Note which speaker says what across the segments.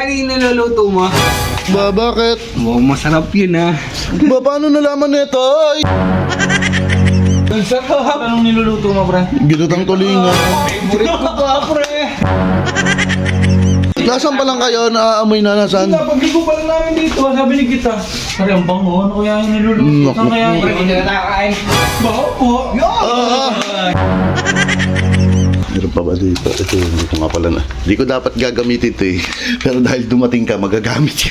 Speaker 1: Ano yung niluluto mo?
Speaker 2: Ba, bakit?
Speaker 1: Oh, masarap yun ah.
Speaker 2: Ba, paano nalaman nito? Ay,
Speaker 1: Ang sarap! Anong niluluto mo, pre?
Speaker 2: ginutang tulingan.
Speaker 1: Favorite ko pa, pre!
Speaker 2: Nasaan pa lang kayo? Naaamoy na nasaan?
Speaker 3: Pagligo pa lang namin dito, sabi ni kita. Pare, ang bango. Ano kaya yung niluluto?
Speaker 2: Naku.
Speaker 3: Saan kaya yung...
Speaker 1: Pre, hindi na nakakain.
Speaker 3: Baho po.
Speaker 2: Meron pa ba dito? Ito, hindi ko nga pala na. Hindi ko dapat gagamitin ito eh. Pero dahil dumating ka, magagamit ka.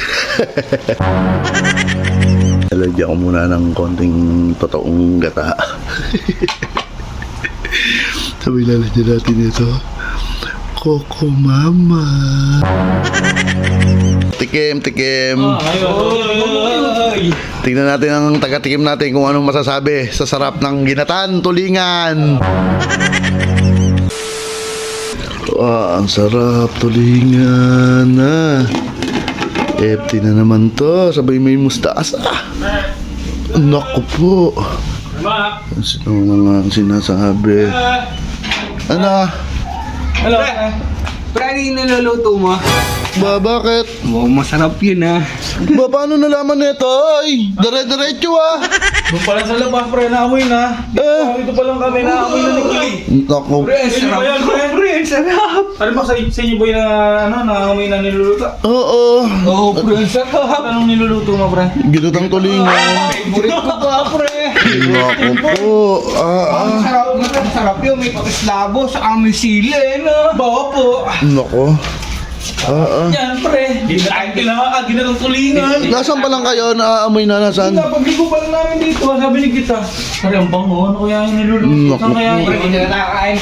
Speaker 2: Lalagyan ko muna ng konting totoong gata. Sabi lalagyan natin ito. Coco Mama. Tikim, tikim.
Speaker 3: Ayun.
Speaker 2: Tingnan natin ang taga-tikim natin kung anong masasabi sa sarap ng ginatan, tulingan. Ang sarap, tulingan na. Empty na naman to. Sabay may mustasa. Naku po. Ano nga ang sinasabi? Ano?
Speaker 3: Hello.
Speaker 1: Pre, ano yung niluluto mo?
Speaker 2: Ba, bakit?
Speaker 1: Oh, masarap yun ah.
Speaker 2: Ba, paano nalaman nito? Ay, dire-diretso ah.
Speaker 3: Doon pa lang sa labas, pre, naamoy na. Dito pa lang kami, naamoy na ni Kili.
Speaker 2: Naku.
Speaker 1: Pre, ang sarap. Pre, ang sarap.
Speaker 3: Ano ba sa inyo ba yung naamoy na niluluto?
Speaker 2: Oo.
Speaker 1: Oh, pre, ang sarap.
Speaker 3: Anong niluluto mo, pre?
Speaker 2: Ginutang tulingan.
Speaker 1: Favorite ko pa, pre!
Speaker 2: Naku po.
Speaker 1: Ang sarap, ang sarap yun. May pakislabo sa aming sili, no?
Speaker 3: Baho po.
Speaker 2: Naku.
Speaker 3: Yan, pre. Ginatang tulingan.
Speaker 2: Nasaan pa lang kayo? Naaamoy na nasaan?
Speaker 3: Pagligo pa lang namin dito, sabi ni kita. Pare, ang bango. Ano kaya yung niluluto? Saan kaya yung...
Speaker 1: Pre, hindi na nakakain.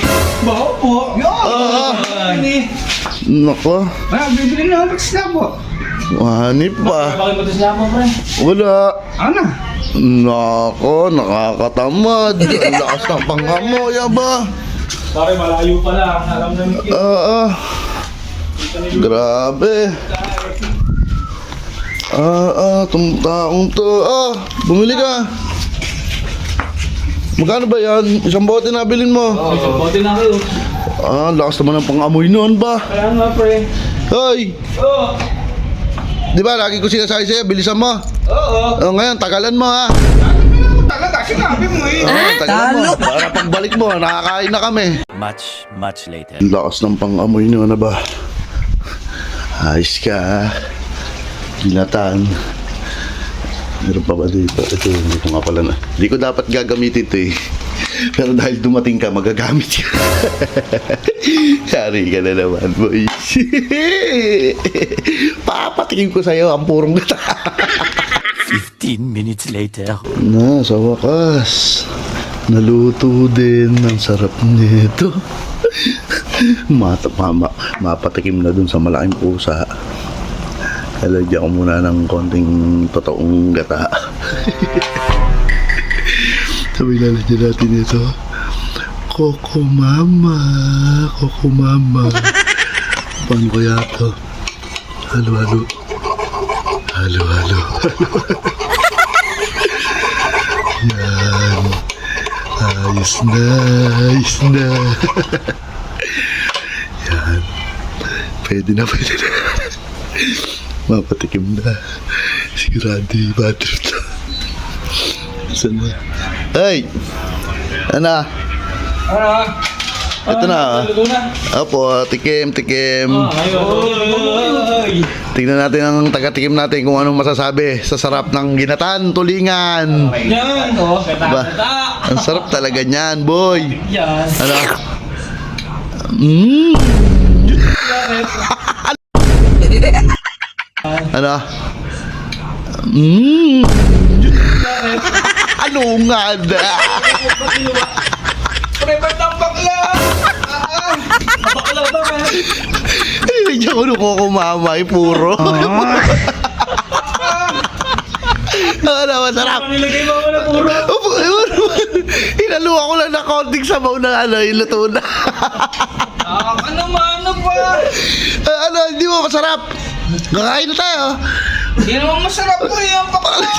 Speaker 3: Baho po.
Speaker 2: Naku.
Speaker 1: Bibili na ang pakislabo.
Speaker 2: Hanip pa.
Speaker 3: Bakit batas na ako, pre?
Speaker 2: Wala.
Speaker 1: Ano?
Speaker 2: Naku, nakakatamad. Ang lakas ng pangamoy, ba?
Speaker 3: Pare, malayo pa lang. Alam namin kita.
Speaker 2: Grabe. Itong taong to. Bumili ka. Magkano ba yan? Isang bote na bilhin mo.
Speaker 3: Isang bote na kayo.
Speaker 2: Lakas naman ng pangamoy noon ba?
Speaker 3: Kaya nga, pre.
Speaker 2: Hoy!
Speaker 3: Oo.
Speaker 2: Di ba lagi ko sinasabi sa'yo, bilisan mo.
Speaker 3: Oo.
Speaker 2: Ngayon, tagalan mo ha.
Speaker 1: Talaga, sinabi mo eh.
Speaker 2: Tagalan mo. Para pagbalik mo, nakakain na kami.
Speaker 4: Much later.
Speaker 2: Ang lakas ng pangamoy nyo na ba? Ayos ka ha. Ginatan. Meron pa ba dito? Ito, hindi ko nga pala na. Hindi ko dapat gagamitin ito eh. Pero dahil dumating ka, magagamit ka. Yari ka na naman, boy. Papatikin ko sa'yo ang purong gata.
Speaker 4: 15 minutes later.
Speaker 2: Sa wakas, naluto din. Ang sarap nito. Mapatikim na dun sa malaking pusa. Lalagyan ko muna ng konting totoong gata. Sabi lalagyan natin ito. Coco Mama. Coco Mama. Paano kaya ito? Halo. Yan. Ayos na. Yan. Pwede na. Mapatikim na. Sigurado yung butter na. Saan na? Hey! Ano? Ito na.
Speaker 3: Luto na.
Speaker 2: Opo, tikim.
Speaker 3: Ayun.
Speaker 2: Tingnan natin ang taga-tikim natin kung anong masasabi sa sarap ng ginatan, tulingan.
Speaker 3: Yan. Oh,
Speaker 2: Ba? Ang sarap talaga niyan, boy.
Speaker 3: Yan.
Speaker 2: Ano? Ano? Ano nga na?
Speaker 1: Pre, ba't ang bakla?
Speaker 3: Bakla ba, pre?
Speaker 2: Hindi ako nakukumamay, puro. Ano, masarap.
Speaker 3: Nilagay mo na puro.
Speaker 2: Inaluwa ko lang na konting sabaw na iluto na.
Speaker 1: Ano ba?
Speaker 2: Hindi mo masarap. Kakain na tayo.
Speaker 1: Hindi naman masarap po yung bakla.